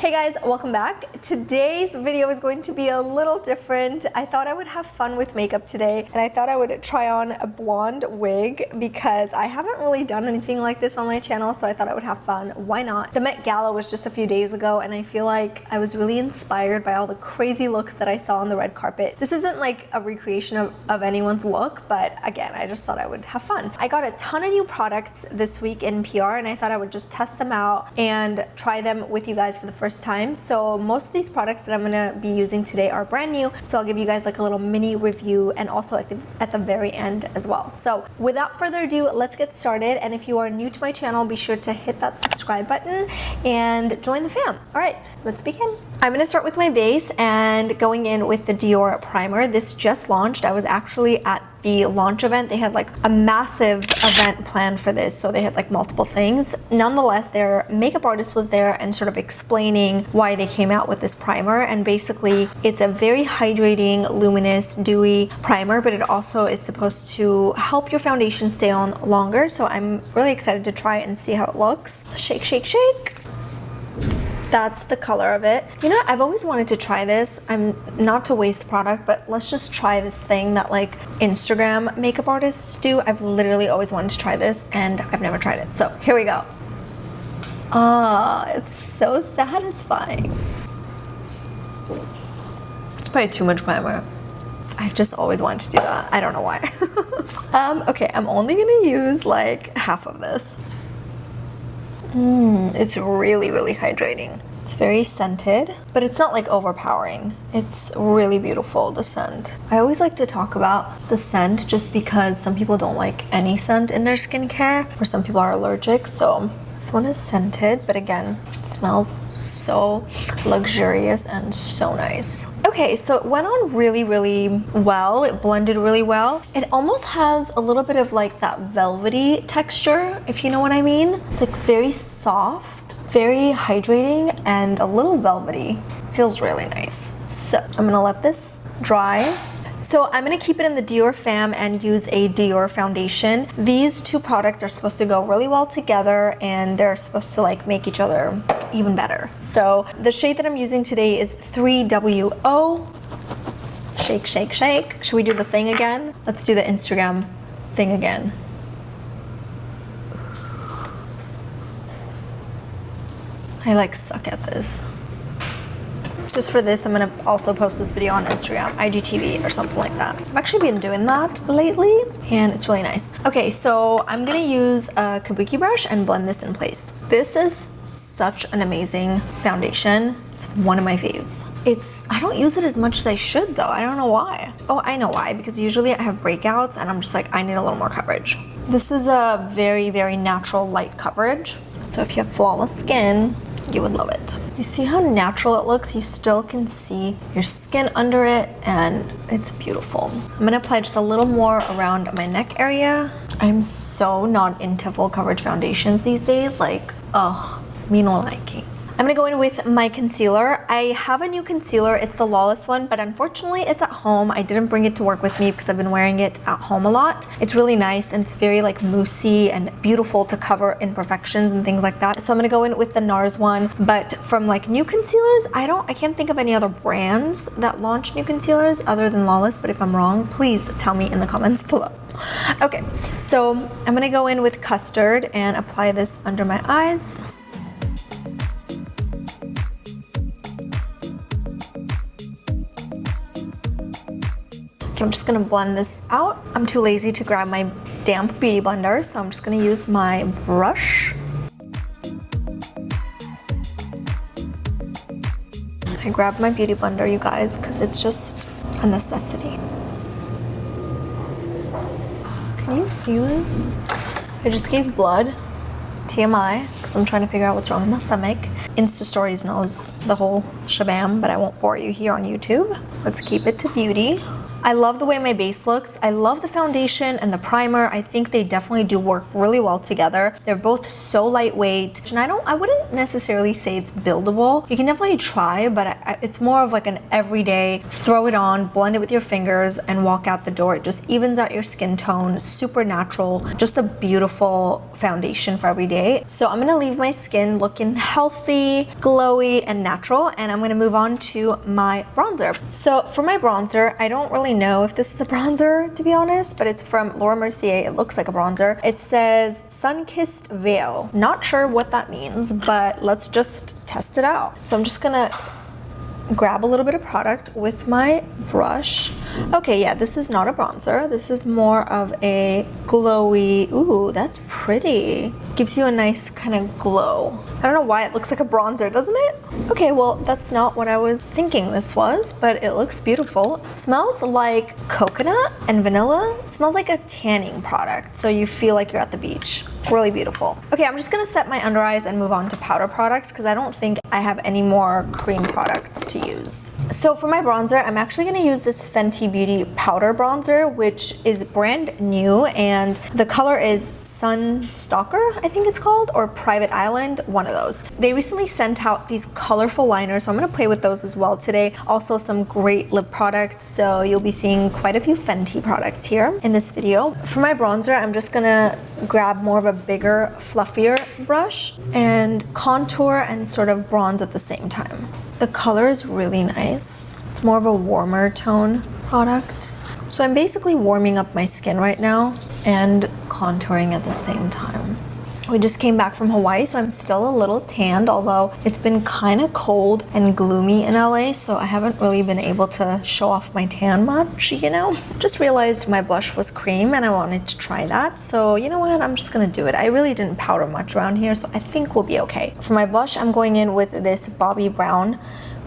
Hey guys, welcome back. Today's video is going to be a little different. I thought I would have fun with makeup today, and I thought I would try on a blonde wig because I haven't really done anything like this on my channel, so I thought I would have fun. Why not? The Met Gala was just a few days ago, and I feel like I was really inspired by all the crazy looks that I saw on the red carpet. This isn't like a recreation of anyone's look, but again, I just thought I would have fun. I got a ton of new products this week in PR, and I thought I would just test them out and try them with you guys for the first time. So most of these products that I'm gonna be using today are brand new, so I'll give you guys like a little mini review and also at the very end as well. So without further ado, let's get started. And if you are new to my channel, be sure to hit that subscribe button and join the fam. All right, let's begin. I'm gonna start with my base and going in with the Dior primer. This just launched. I was actually at the launch event. They had like a massive event planned for this, so they had like multiple things. Nonetheless, their makeup artist was there and sort of explaining why they came out with this primer, and basically it's a very hydrating, luminous, dewy primer, but it also is supposed to help your foundation stay on longer. So I'm really excited to try it and see how it looks. Shake, shake, shake. That's the color of it. You know, I've always wanted to try this. I'm not to waste product, but let's just try this thing that like Instagram makeup artists do. I've literally always wanted to try this and I've never tried it. So here we go. Ah, it's so satisfying. It's probably too much primer. I've just always wanted to do that. I don't know why. Okay, I'm only gonna use like half of this. It's really, really hydrating. It's very scented, but it's not like overpowering. It's really beautiful, the scent. I always like to talk about the scent just because some people don't like any scent in their skincare, or some people are allergic. So this one is scented, but again, it smells so luxurious and so nice. Okay, so it went on really, really well. It blended really well. It almost has a little bit of like that velvety texture, if you know what I mean. It's like very soft, very hydrating, and a little velvety. Feels really nice. So I'm gonna let this dry. So I'm gonna keep it in the Dior fam and use a Dior foundation. These two products are supposed to go really well together, and they're supposed to like make each other even better. So the shade that I'm using today is 3WO. Shake, shake, shake. Should we do the thing again? Let's do the Instagram thing again. I like suck at this. Just for this, I'm gonna also post this video on Instagram, IGTV or something like that. I've actually been doing that lately and it's really nice. Okay, so I'm gonna use a kabuki brush and blend this in place. This is such an amazing foundation. It's one of my faves. I don't use it as much as I should though. I don't know why. Oh, I know why, because usually I have breakouts and I'm just like, I need a little more coverage. This is a very, very natural light coverage. So if you have flawless skin, you would love it. You see how natural it looks? You still can see your skin under it, and it's beautiful. I'm gonna apply just a little more around my neck area. I'm so not into full coverage foundations these days. Like, oh, me no liking. I'm gonna go in with my concealer. I have a new concealer. It's the Lawless one, but unfortunately it's at home. I didn't bring it to work with me because I've been wearing it at home a lot. It's really nice and it's very like moussey and beautiful to cover imperfections and things like that. So I'm gonna go in with the NARS one, but from like new concealers, I can't think of any other brands that launch new concealers other than Lawless, but if I'm wrong, please tell me in the comments below. Okay, so I'm gonna go in with Custard and apply this under my eyes. I'm just gonna blend this out. I'm too lazy to grab my damp beauty blender, so I'm just gonna use my brush. I grabbed my beauty blender, you guys, because it's just a necessity. Can you see this? I just gave blood, TMI, because I'm trying to figure out what's wrong with my stomach. Insta Stories knows the whole shabam, but I won't bore you here on YouTube. Let's keep it to beauty. I love the way my base looks. I love the foundation and the primer. I think they definitely do work really well together. They're both so lightweight, and I wouldn't necessarily say it's buildable. You can definitely try, but it's more of like an everyday, throw it on, blend it with your fingers, and walk out the door. It just evens out your skin tone, super natural, just a beautiful foundation for every day. So I'm gonna leave my skin looking healthy, glowy, and natural, and I'm gonna move on to my bronzer. So for my bronzer, I don't really know if this is a bronzer, to be honest, but it's from Laura Mercier. It looks like a bronzer. It says Sun-Kissed Veil. Not sure what that means, but let's just test it out. So I'm just gonna grab a little bit of product with my brush. Okay, yeah, this is not a bronzer. This is more of a glowy, ooh, that's pretty. Gives you a nice kind of glow. I don't know why it looks like a bronzer, doesn't it? Okay, well, that's not what I was thinking this was, but it looks beautiful. It smells like coconut and vanilla. It smells like a tanning product, so you feel like you're at the beach. Really beautiful. Okay, I'm just gonna set my under eyes and move on to powder products because I don't think I have any more cream products to use. So for my bronzer, I'm actually gonna use this Fenty Beauty powder bronzer, which is brand new, and the color is Sun Stalker, I think it's called, or Private Island, one of those. They recently sent out these colorful liners, so I'm gonna play with those as well today. Also some great lip products, so you'll be seeing quite a few Fenty products here in this video. For my bronzer, I'm just gonna grab more of a bigger, fluffier brush and contour and sort of bronze at the same time. The color is really nice. It's more of a warmer tone product. So I'm basically warming up my skin right now and contouring at the same time. We just came back from Hawaii, so I'm still a little tanned, although it's been kind of cold and gloomy in LA, so I haven't really been able to show off my tan much, you know? Just realized my blush was cream and I wanted to try that, so you know what, I'm just gonna do it. I really didn't powder much around here, so I think we'll be okay. For my blush, I'm going in with this Bobbi Brown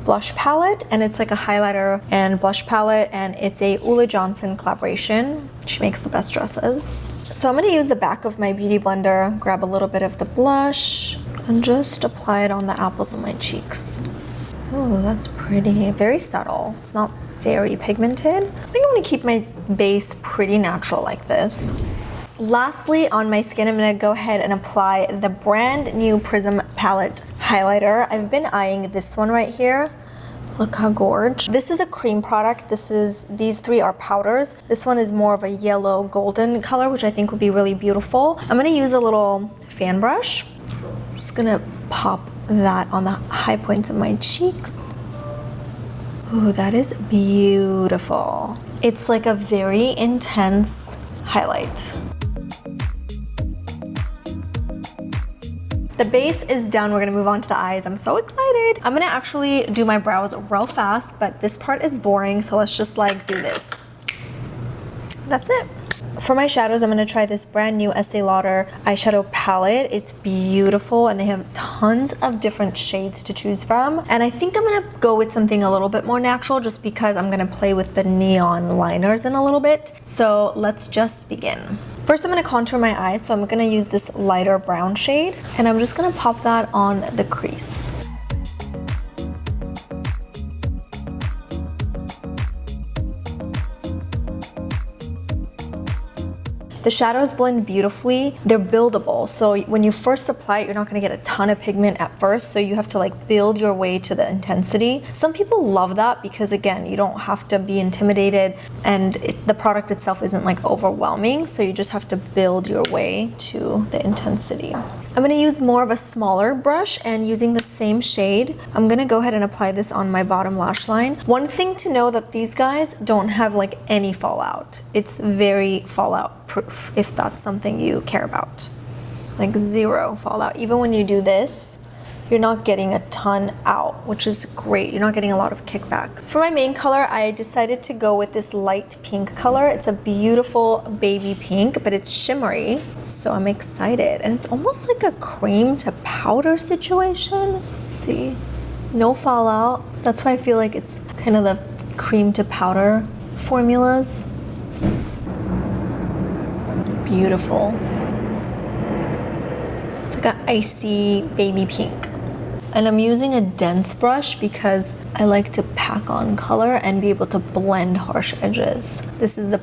blush palette, and it's like a highlighter and blush palette, and it's a Ulla Johnson collaboration. She makes the best dresses. So I'm gonna use the back of my beauty blender, grab a little bit of the blush, and just apply it on the apples of my cheeks. Oh, that's pretty. Very subtle. It's not very pigmented. I think I'm gonna keep my base pretty natural like this. Lastly, on my skin, I'm gonna go ahead and apply the brand new Prism palette highlighter. I've been eyeing this one right here. Look how gorgeous. This is a cream product. These three are powders. This one is more of a yellow golden color, which I think would be really beautiful. I'm gonna use a little fan brush. I'm just gonna pop that on the high points of my cheeks. Ooh, that is beautiful. It's like a very intense highlight. The base is done. We're gonna move on to the eyes. I'm so excited. I'm gonna actually do my brows real fast, but this part is boring, so let's just like do this. That's it. For my shadows, I'm gonna try this brand new Estee Lauder eyeshadow palette. It's beautiful, and they have tons of different shades to choose from. And I think I'm gonna go with something a little bit more natural just because I'm gonna play with the neon liners in a little bit. So let's just begin. First, I'm gonna contour my eyes, so I'm gonna use this lighter brown shade, and I'm just gonna pop that on the crease. The shadows blend beautifully. They're buildable, so when you first apply it, you're not gonna get a ton of pigment at first, so you have to like build your way to the intensity. Some people love that because again, you don't have to be intimidated, and the product itself isn't like overwhelming, so you just have to build your way to the intensity. I'm gonna use more of a smaller brush, and using the same shade, I'm gonna go ahead and apply this on my bottom lash line. One thing to know that these guys don't have like any fallout. It's very fallout proof if that's something you care about. Like zero fallout. Even when you do this, you're not getting a ton out, which is great. You're not getting a lot of kickback. For my main color, I decided to go with this light pink color. It's a beautiful baby pink, but it's shimmery, so I'm excited. And it's almost like a cream to powder situation. Let's see. No fallout. That's why I feel like it's kind of the cream to powder formulas. Beautiful. It's like an icy baby pink. And I'm using a dense brush because I like to pack on color and be able to blend harsh edges. This is the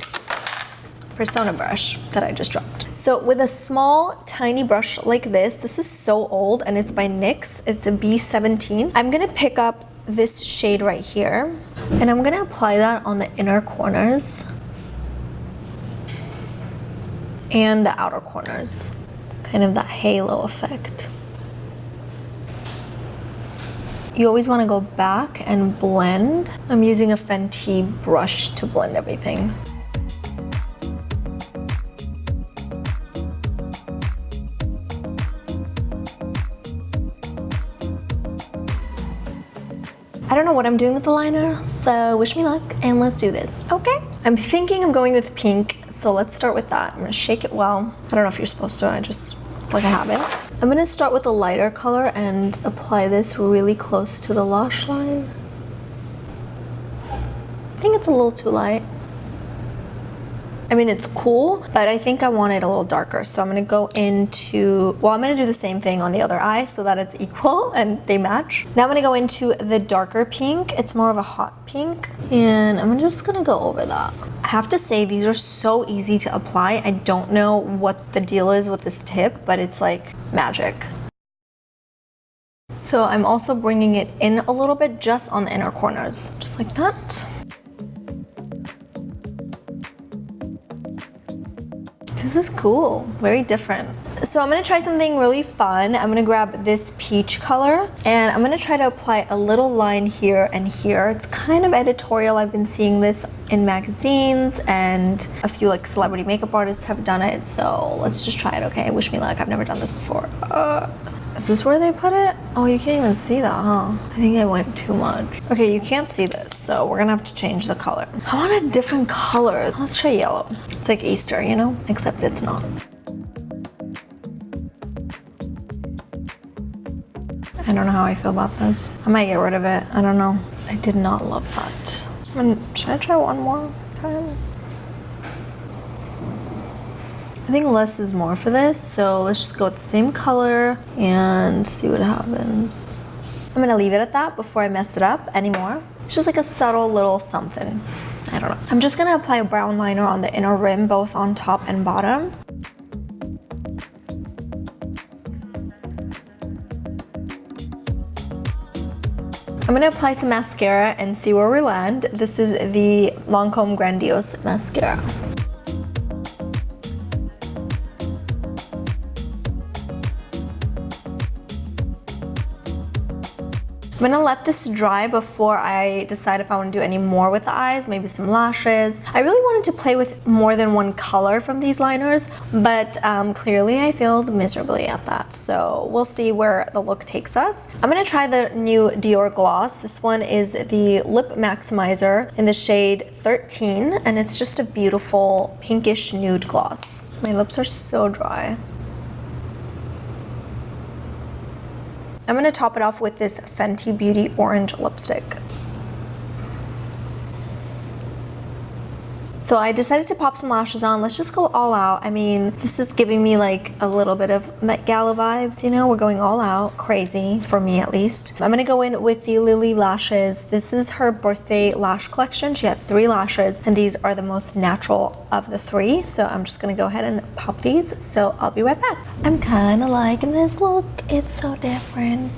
Persona brush that I just dropped. So with a small, tiny brush like this is so old and it's by NYX. It's a B17. I'm gonna pick up this shade right here and I'm gonna apply that on the inner corners and the outer corners. Kind of that halo effect. You always want to go back and blend. I'm using a Fenty brush to blend everything. I don't know what I'm doing with the liner, so wish me luck and let's do this, okay? I'm thinking I'm going with pink, so let's start with that. I'm gonna shake it well. I don't know if you're supposed to, it's like a habit. I'm gonna start with a lighter color and apply this really close to the lash line. I think it's a little too light. I mean, it's cool, but I think I want it a little darker. So I'm gonna go into, well, I'm gonna do the same thing on the other eye so that it's equal and they match. Now I'm gonna go into the darker pink. It's more of a hot pink. And I'm just gonna go over that. I have to say, these are so easy to apply. I don't know what the deal is with this tip, but it's like magic. So I'm also bringing it in a little bit just on the inner corners, just like that. This is cool, very different. So I'm gonna try something really fun. I'm gonna grab this peach color and I'm gonna try to apply a little line here and here. It's kind of editorial. I've been seeing this in magazines and a few like celebrity makeup artists have done it. So let's just try it, okay? Wish me luck, I've never done this before. Is this where they put it? Oh, you can't even see that, huh? I think I went too much. Okay, you can't see this, so we're gonna have to change the color. I want a different color. Let's try yellow. It's like Easter, you know? Except it's not. I don't know how I feel about this. I might get rid of it, I don't know. I did not love that. Should I try one more time? I think less is more for this, so let's just go with the same color and see what happens. I'm gonna leave it at that before I mess it up anymore. It's just like a subtle little something. I don't know. I'm just gonna apply a brown liner on the inner rim, both on top and bottom. I'm gonna apply some mascara and see where we land. This is the Lancome Grandiose Mascara. I'm gonna let this dry before I decide if I want to do any more with the eyes, maybe some lashes. I really wanted to play with more than one color from these liners, but clearly I failed miserably at that. So we'll see where the look takes us. I'm gonna try the new Dior gloss. This one is the Lip Maximizer in the shade 13, and it's just a beautiful pinkish nude gloss. My lips are so dry. I'm gonna top it off with this Fenty Beauty Orange lipstick. So I decided to pop some lashes on. Let's just go all out. I mean, this is giving me like a little bit of Met Gala vibes, you know? We're going all out, crazy, for me at least. I'm gonna go in with the Lily lashes. This is her birthday lash collection. She had 3 lashes, and these are the most natural of the 3. So I'm just gonna go ahead and pop these. So I'll be right back. I'm kinda liking this look. It's so different.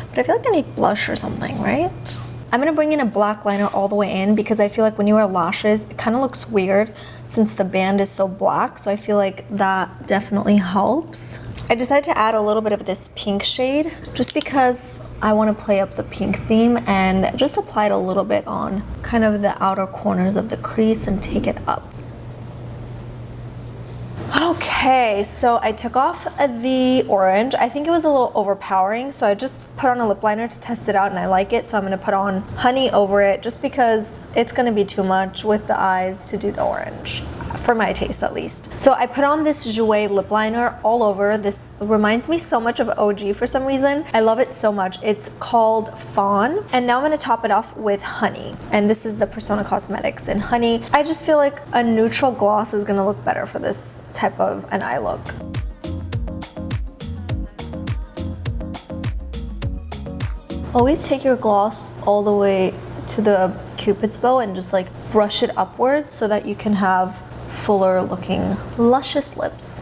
But I feel like I need blush or something, right? I'm gonna bring in a black liner all the way in because I feel like when you wear lashes, it kind of looks weird since the band is so black. So I feel like that definitely helps. I decided to add a little bit of this pink shade just because I want to play up the pink theme and just apply it a little bit on kind of the outer corners of the crease and take it up. Okay, so I took off the orange. I think it was a little overpowering, so I just put on a lip liner to test it out and I like it, so I'm gonna put on honey over it just because it's gonna be too much with the eyes to do the orange, for my taste at least. So I put on this Jouer lip liner all over. This reminds me so much of OG for some reason. I love it so much. It's called Fawn. And now I'm gonna top it off with honey. And this is the Persona Cosmetics in honey. I just feel like a neutral gloss is gonna look better for this type of an eye look. Always take your gloss all the way to the Cupid's bow and just like brush it upwards so that you can have fuller looking luscious lips.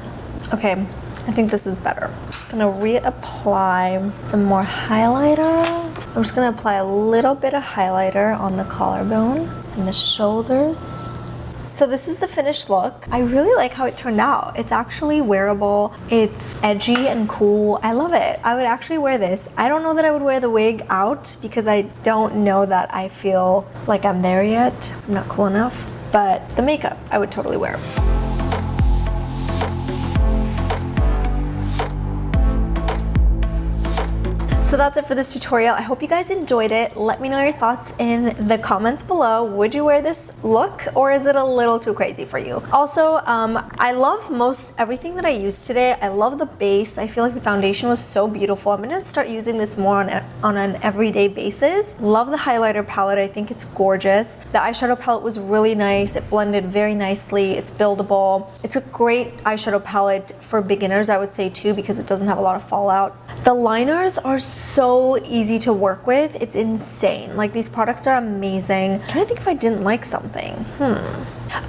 Okay, I think this is better. I'm just gonna reapply some more highlighter. I'm just gonna apply a little bit of highlighter on the collarbone and the shoulders. So this is the finished look. I really like how it turned out. It's actually wearable. It's edgy and cool. I love it. I would actually wear this. I don't know that I would wear the wig out because I don't know that I feel like I'm there yet. I'm not cool enough. But the makeup, I would totally wear. So that's it for this tutorial. I hope you guys enjoyed it. Let me know your thoughts in the comments below. Would you wear this look or is it a little too crazy for you? Also, I love most everything that I used today. I love the base. I feel like the foundation was so beautiful. I'm gonna start using this more on an everyday basis. Love the highlighter palette. I think it's gorgeous. The eyeshadow palette was really nice. It blended very nicely. It's buildable. It's a great eyeshadow palette for beginners, I would say too, because it doesn't have a lot of fallout. The liners are so easy to work with. It's insane. Like, these products are amazing. I'm trying to think if I didn't like something.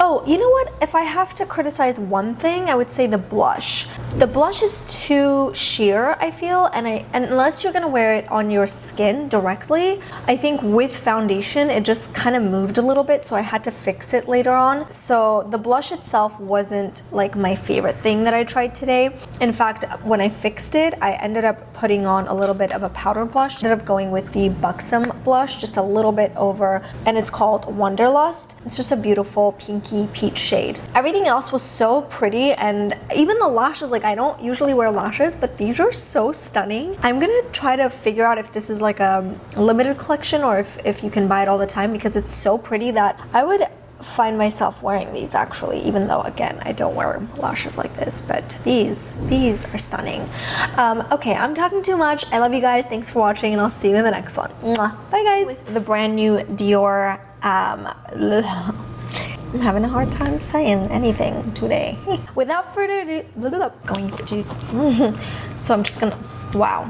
Oh, you know what? If I have to criticize one thing, I would say the blush. The blush is too sheer, I feel, and unless you're gonna wear it on your skin directly, I think with foundation, it just kind of moved a little bit, so I had to fix it later on. So the blush itself wasn't like my favorite thing that I tried today. In fact, when I fixed it, I ended up putting on a little bit of a powder blush. Ended up going with the Buxom blush, just a little bit over, and it's called Wanderlust. It's just a beautiful pinky peach shade. Everything else was so pretty, and even the lashes, like, I don't usually wear lashes, but these are so stunning. I'm gonna try to figure out if this is like a limited collection or if you can buy it all the time, because it's so pretty that I would find myself wearing these actually, even though again I don't wear lashes like this, but these are stunning. Okay, I'm talking too much. I love you guys. Thanks for watching, and I'll see you in the next one. Mwah. Bye guys. With the brand new Dior I'm having a hard time saying anything today. Without further ado, so I'm just gonna, wow.